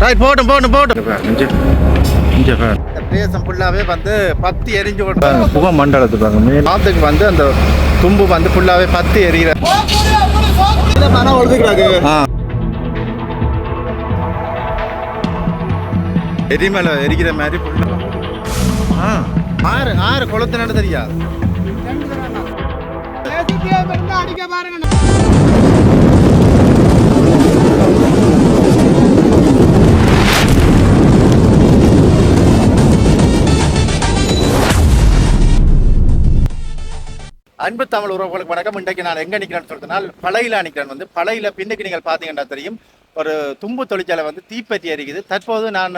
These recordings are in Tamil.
ரைட் போட்டும் போட்டும் பிரதேசம் ஃபுல்லாகவே வந்து பத்தி எரிஞ்சு கொண்டு புகை மண்டலத்து பாருங்க காத்துக்கு வந்து அந்த தும்பு வந்து ஃபுல்லாகவே பத்தி எரிகிற மனம் ஒழுதுக்கிறாங்க. எரிமலை எரிக்கிற மாதிரி ஆறு ஆறு கொளுத்துனான்னு தெரியாது. அடிக்க பாருங்க. அன்பு தமிழ் உறவுகளுக்கு வணக்கம். இன்றைக்கு நான் எங்கே நிற்கிறேன்னு சொல்றதுனால் பழையில நிற்கிறேன். வந்து பழையில பின்னுக்கு நீங்கள் பார்த்தீங்கன்னா தெரியும் ஒரு தும்பு தொழிற்சாலை வந்து தீப்பற்றி எரிக்குது. தற்போது நான்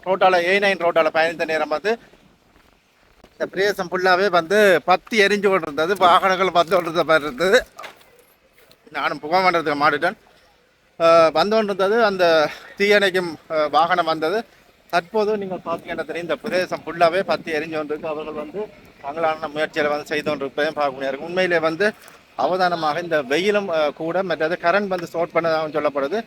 ரோட்டால A9 ரோட்டால பயணித்த நேரம் வந்து இந்த பிரதேசம் ஃபுல்லாகவே வந்து பத்தி எரிஞ்சு கொண்டு இருந்தது. வாகனங்கள் வந்து கொண்டு மாதிரி இருந்தது. நானும் புகை மண்டலத்துக்கு மாடிட்டேன். வந்து கொண்டு இருந்தது அந்த தீயணைக்கும் வாகனம் வந்தது. தற்போது நீங்கள் பார்த்தீங்கன்னா தெரியும் இந்த பிரதேசம் ஃபுல்லாகவே பத்தி எரிஞ்சு கொண்டிருக்கு. அவர்கள் வந்து தங்களான முயற்சியில் வந்து செய்து கொண்டிருப்பதையும் பார்க்க முடியாது. உண்மையிலே வந்து அவதானமாக இந்த வெயிலும் கூட மற்றது கரண்ட் வந்து ஸ்டோர் பண்ணதாகவும் சொல்லப்படுது.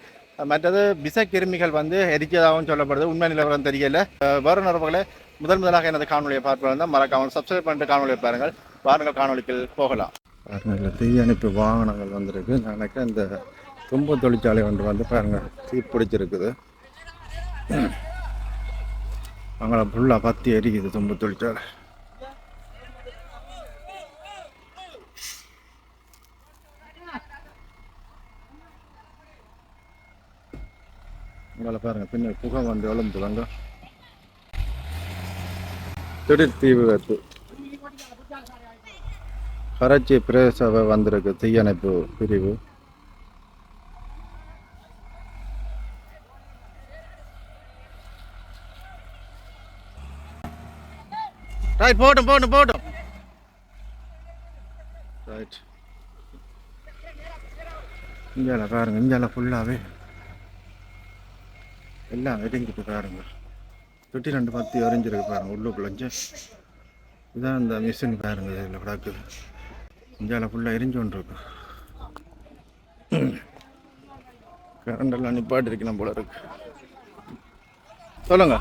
மற்றது விஷக்கிருமிகள் வந்து எரிச்சதாகவும் சொல்லப்படுது. உண்மை நிலவரம் தெரியல. வேறு உறவுகளை முதலாக எனது காணொலியை பார்ப்பது தான் மறக்காமல் சப்ஸ்கிரைப் பண்ணிட்டு காணொலியை பாருங்கள். வாருங்கள் காணொலிக்கு போகலாம். பாருங்கள் தீயணைப்பு வாகனங்கள் வந்திருக்கு. நினைக்கிறேன் இந்த தும்பு தொழிற்சாலை ஒன்று வந்து பாருங்கள் தீப்பிடிச்சிருக்குது. அங்கே ஃபுல்லாக பத்தி எரிக்குது தும்பு தொழிற்சாலை. உங்களை பாருங்க பின்ன புகை வந்து எழும்புதாங்க. திடீர் தீ விபத்து கராச்சி பிரதேச வந்திருக்கு தீயணைப்பு பிரிவு. ரைட் போட்டும் போட்டும் போட்டும் ரைட். இந்தியாவில் பாருங்க, இந்தியாவில் ஃபுல்லாகவே எல்லாம் எரிஞ்சிட்டு பாருங்க. 22 பத்தி எரிஞ்சிருக்கு பாருங்க உள்ளுக்குள்ளஞ்சு. இதுதான் இந்த மிஷின் பாருங்க. இதில் கிடக்குது. இந்தியாவில் ஃபுல்லாக எரிஞ்சு கொண்டு இருக்கு. கரண்டெல்லாம் நிப்பாட்டி இருக்கணும் போல இருக்கு. சொல்லுங்க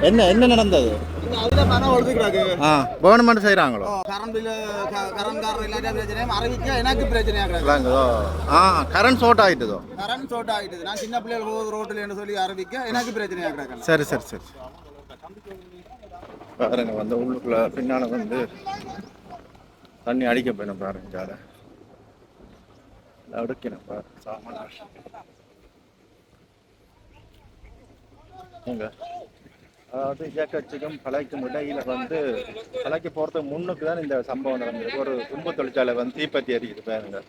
என்ன என்ன நடந்தது? கவர்மெண்ட் செய்யறாங்களோ கரண்ட் ஷார்ட் ஆயிட்டதோ? கரண்ட் ஷார்ட் ஆயிட்டது. நான் சின்ன பிள்ளைகள் போகுது ரோட்டில் சொல்லி அறிவிக்க எனக்கு பிரச்சனையா. சரி சரி சரி பாருங்க. வந்து உள்ளுக்குள்ள பின்னால வந்து தண்ணி அடிக்க போயிடும் பாருங்க. ஜால அடுக்கணும் பாரு சாமான அதாவது இயக்கச்சிக்கும் கலைக்கும் இடையில வந்து கலைக்கு போகிறதுக்கு முன்னுக்கு தான் இந்த சம்பவம் நடந்திருக்கு. ஒரு தும்பு தொழிற்சாலை வந்து தீப்பற்றி எரிக்குது பாருங்க.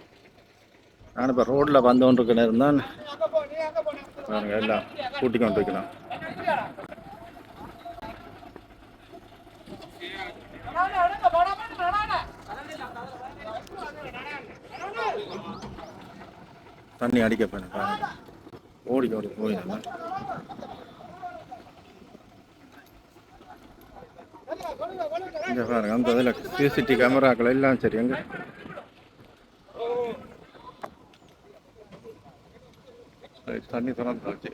நான் இப்போ ரோட்டில் வந்து கொண்டிருக்க நேரம் தான் பாருங்க எல்லாம் கூட்டி கொண்டு வைக்கலாம். தண்ணி அடிக்க போயிடும் பாருங்க. ஓடி ஓடி போயிடலாம். இங்கே பாருங்க அந்த இதில் சிசிடிவி கேமராக்கள் எல்லாம் சரி. எங்க தண்ணி திறந்துச்சு.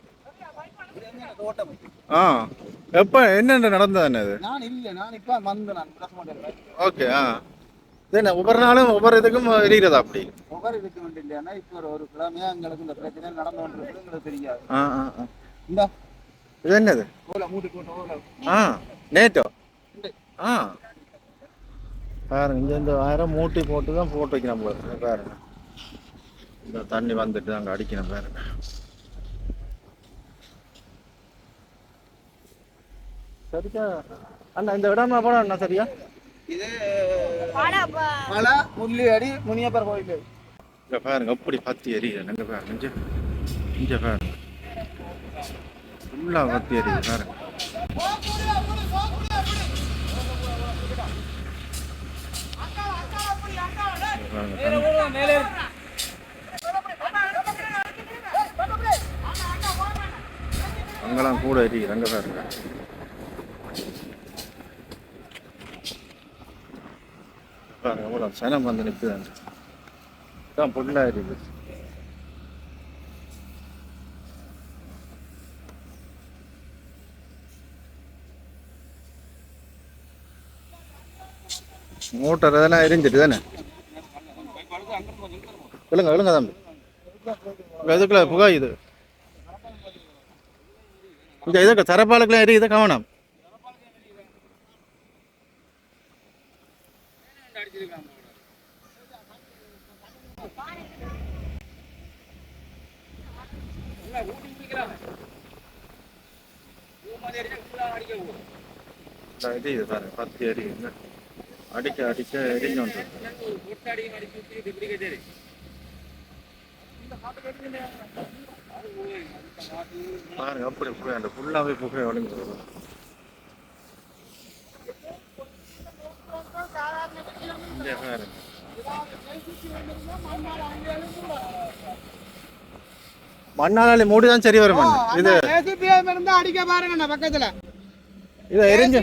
எப்போ என்னென்ன நடந்தது? அது ஓகே. என்ன ஒவ்வொரு நாளும் ஒவ்வொரு இதுக்கும் எரிகிறதா? அப்படி ஒவ்வொரு இதுக்கு மட்டும் இல்லையா? இப்போ ஒரு கிழமையா எங்களுக்கு இந்த பிரச்சனை நடந்து கொண்டிருக்கு. எங்களுக்கு தெரியாது. இது என்னது? நேட்டோ பாருங்க. இந்த 1000 மூட்டி போட்டு தான் போட்டு வைக்கணும் போல பாருங்க. இந்த தண்ணி வந்துட்டு அங்கே அடிக்கணும் பாருங்க. சரிக்கா அண்ணா இந்த இடமா போனா என்ன சரியா? இது முள்ளியடி முனியப்பர் கோயில். இங்க பாருங்க எப்படி பத்தி எரியுது. அங்க பாருங்க இங்க பாருங்க ஃபுல்லா பத்தி எரியுது பாருங்க. அங்கெல்லாம் கூட எரியுது. அங்க பாருங்க. பாருங்க எவ்வளோ சனம் வந்து நிற்குது. ஃபுல்லாக இருக்குது. மோட்டர் அதெல்லாம் எரிஞ்சிட்டு தானே. விழுங்க விழுங்க தம்பி. இதுக்குள்ள புகை இது இங்கே இதுக்கு தரப்பாலுக்குலாம் எரியுது கவனம். இது பாருங்க பத்து எரியுங்க. அடிக்க அடிக்க எரிஞ்சோண்டு பாருங்க. அப்படி புகை அந்த ஃபுல்லாகவே புகை ஒளிஞ்சு வரும். இங்கே பாருங்க. மண்ணாலே மூடிதான் சரி வரும். இது அடிக்க பாருங்க பக்கத்துல இதை எரிஞ்சு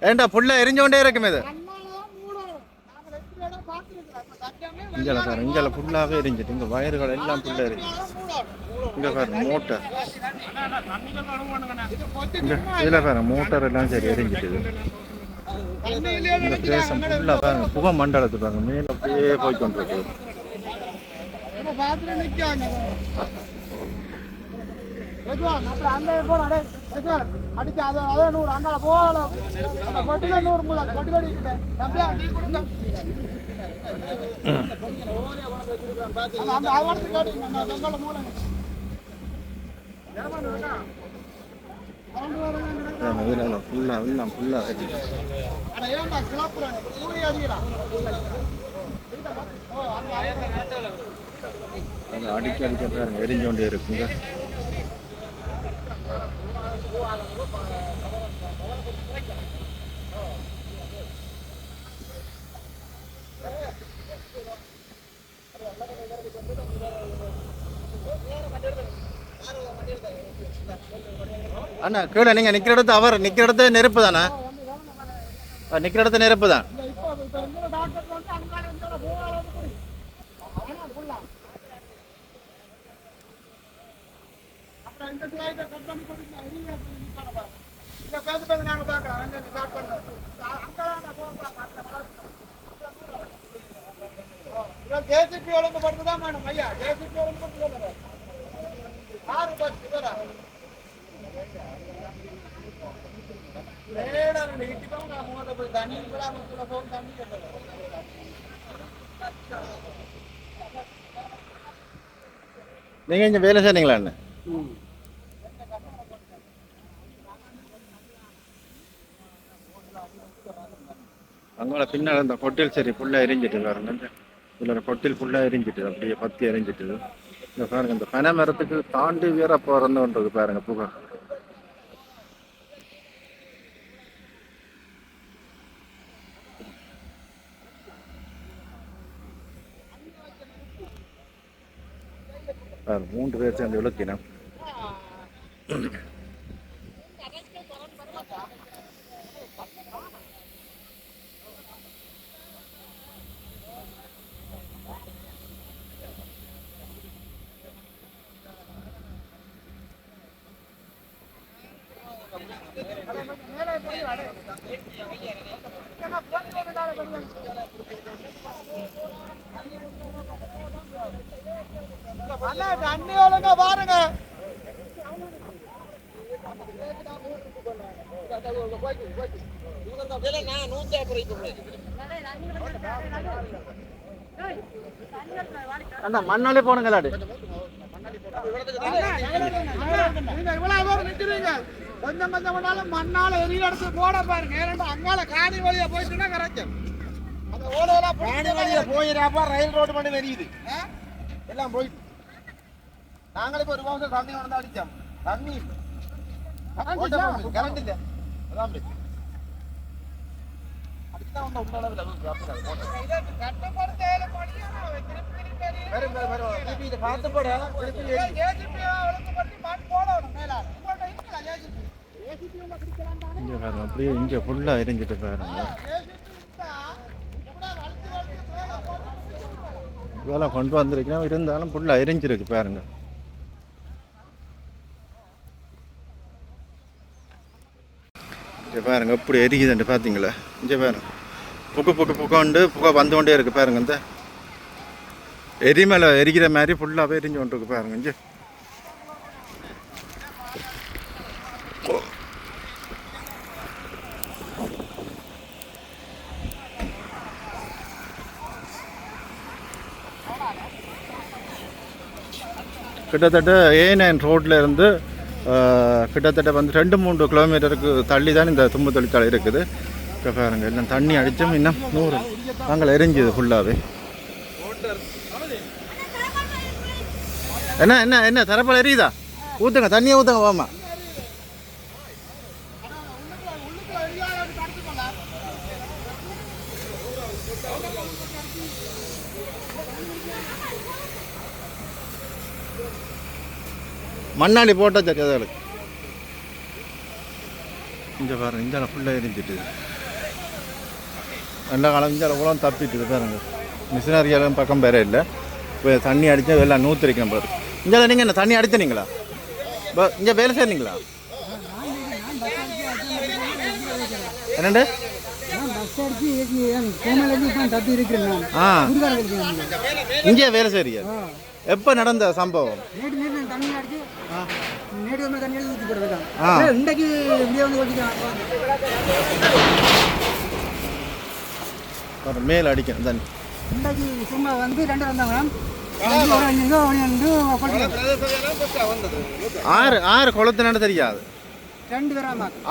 ஏண்டா புள்ள எரிஞ்சோண்டே இருக்கும். இது இங்கே பாருங்க. இங்கே ஃபுல்லாகவே எரிஞ்சிட்டு இங்கே வயர்கள் எல்லாம் ஃபுல்லாக எரிஞ்சு. இங்கே பாருங்க மோட்டர். இதில் பாருங்க மோட்டர் எல்லாம் சரி எரிஞ்சிட்டு. இந்த பிரதேசம் ஃபுல்லாக பாருங்க புகை மண்டலத்து பாருங்க மேலே அப்படியே போய்கொண்டிருக்கு. அடிக்க அடிக்க பாருங்க எரிஞ்சோண்டே இருக்குங்க. அண்ணா கீழே நீங்க நிக்கிற இடத்து அவர் நிக்கிற இடத்து நெருப்பு தானே? நிக்கிற இடத்து நெருப்பு தான். ஜேசிபி ஒழுங்கு படுத்துதான் மேடம் ஐயா. ஜேசிபி ஒழுங்கு படுத்து நீங்க இங்க வேலை செய்றீங்களா? அங்கே பின்னால் இந்த கொட்டில் சரி ஃபுல்லாக எரிஞ்சிட்டு பாருங்க. இதில் கொட்டில் ஃபுல்லாக எரிஞ்சிட்டு அப்படியே பத்தி எரிஞ்சிட்டு. இந்த பாருங்க இந்த பனை மரத்துக்கு தாண்டி வேற பிறந்துன்றது பாருங்க புகை. மூன்று பேர் சேர்ந்து விளக்கினோம். தண்ணி ஒழுங்கா பாருங்க. அண்ணா மண்ணாலே போனுங்களா? கொஞ்சம் கொஞ்சம் பண்ணாலும் மண்ணால எரிய இடத்துல போட பாருங்க. அங்கால காணி வழியா போயிட்டுன்னா கரெக்ட். அந்த ஓடெல்லாம் காணி வழியா போயிடாப்பா ரயில் ரோடு மட்டும் தெரியுது. எல்லாம் போயிட்டு நாங்களே இப்போ ஒரு மாதம் தண்ணி கொண்டு அடிச்சோம். தண்ணி கரண்ட் இல்லை. அதான் அடிச்சுதான் ஒன்றும் உண்டாளவில் அப்படியே இங்க ஃபுல்லா எரிஞ்சிட்டு பாருங்க. இதெல்லாம் கொண்டு வந்திருக்கேன் இருந்தாலும் ஃபுல்லா எரிஞ்சிருக்கு பாருங்க. இங்கே பாருங்க எப்படி எரிக்குதுன்ட்டு பார்த்தீங்களா? இங்கே பாருங்க புகை புகை வந்து கொண்டே இருக்குது பாருங்க. இந்த எரிமலை எரிக்கிற மாதிரி ஃபுல்லாகவே எரிஞ்சு கொண்டு இருக்கு பாருங்க. இங்கே கிட்டத்தட்ட A9 ரோட்டில் இருந்து கிட்டத்தட்ட வந்து 2-3 கிலோமீட்டருக்கு தள்ளி தான் இந்த தும்பு தொழிற்சாலை இருக்குது. இப்போ பாருங்க எல்லாம் தண்ணி அடித்தும் இன்னும் 100 நாங்கள் எரிஞ்சுது ஃபுல்லாகவே. என்ன என்ன என்ன தரப்பல் எரியுதா? ஊற்றுங்க, தண்ணியை ஊற்றுங்க வாமா. மண்ணாடி போட்டால் சக்கதளுக்கு இங்கே பாருங்க. இஞ்சால ஃபுல்லாக எரிஞ்சிட்டு நல்ல காலம் இஞ்சால உலம் தப்பிட்டுது பாருங்க. மிஷினரியாலும் பக்கம் வேற இல்லை. இப்போ தண்ணி அடித்தா எல்லாம் நூற்றிருக்கணும் பாரு. இங்கே நீங்கள் என்ன தண்ணி அடித்தனீங்களா? இங்கே வேலை செய்றீங்களா? என்னண்டு ஆ இங்கே வேலை செய்றீங்க? எப்போ நடந்த சம்பவம்? மேல் அடிக்கணும் தண்ணி. ஆறு குளத்தினால தெரியாது.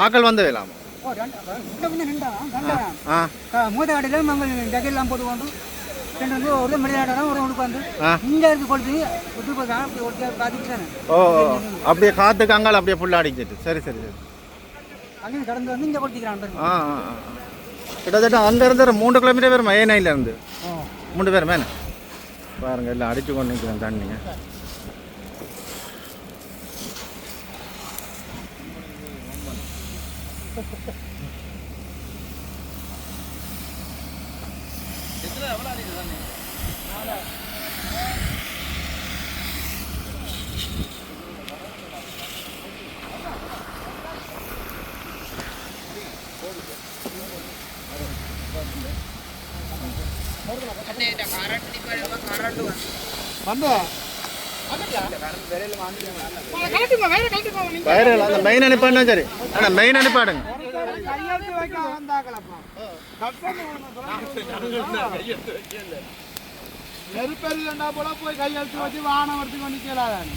ஆக்கள் வந்த வேலாமா? மூத்த கடையில் நாங்கள் ஜகெல்லாம் போட்டு கொண்டு ஒரு மனிதனாக ஒரு உட்காந்து இங்கே இருக்கு கொளுத்து காத்துக்கிட்டானே. ஓ அப்படியே காற்றுக்கு அங்கால் அப்படியே ஃபுல்லாக அடிச்சிட்டு. சரி சரி சரி. அங்கே கடந்து வந்து இங்கே கொளுத்திக்கிறான். கிட்டத்தட்ட அங்கேருந்து 3 கிலோமீட்டர் வரும். A9லேருந்து 3 பேர் மேலே பாருங்க எல்லாம் அடித்து கொண்டு நிற்கிறேன் தண்ணிங்க. வயரில் அந்த மெயின் அனுப்பாடுனா சரி. ஆனால் மெயின் அனுப்பாடுங்க. நெருப்பெரியண்டா போல போய் கையெழுத்து வச்சு வாகனம் எடுத்து கொண்டு கேளாதான்.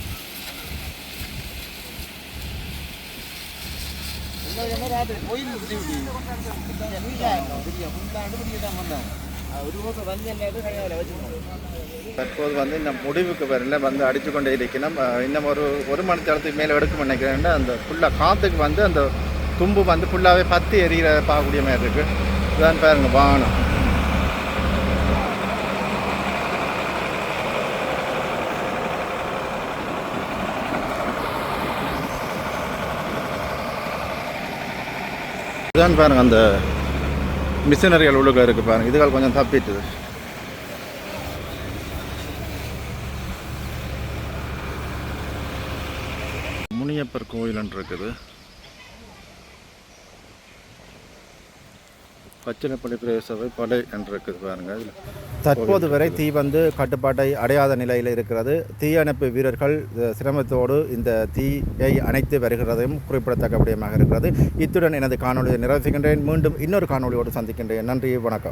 தற்போது வந்து இந்த முடிவுக்கு வரல வந்து அடித்து கொண்டே இருக்கணும். இன்னும் ஒரு மணி நேரத்துக்கு மேலே எடுக்க நினைக்கிறேன்னா அந்த ஃபுல்லாக காற்றுக்கு வந்து அந்த தும்பு வந்து ஃபுல்லாகவே பற்றி எரிகிற பார்க்கக்கூடிய மாதிரி இருக்குது. இதுதான் பாருங்க வானம். இதுதான் பாருங்க அந்த மிஷினரிகள் உள்ளுக்க இருக்குது பாருங்க. இதுகள் கொஞ்சம் தப்பிட்டுது. முனியப்பர் கோயில் இருக்குது. பச்சினப்பள்ளி பிரதேச படை என்று இருக்குது பாருங்க. தற்போது வரை தீ வந்து கட்டுப்பாட்டை அடையாத நிலையில் இருக்கிறது. தீயணைப்பு வீரர்கள் சிரமத்தோடு இந்த தீயை அணைத்து வருகிறதையும் குறிப்பிடத்தக்க விடயமாக இருக்கிறது. இத்துடன் எனது காணொலியை நிறைவு செய்கின்றேன். மீண்டும் இன்னொரு காணொலியோடு சந்திக்கின்றேன். நன்றி, வணக்கம்.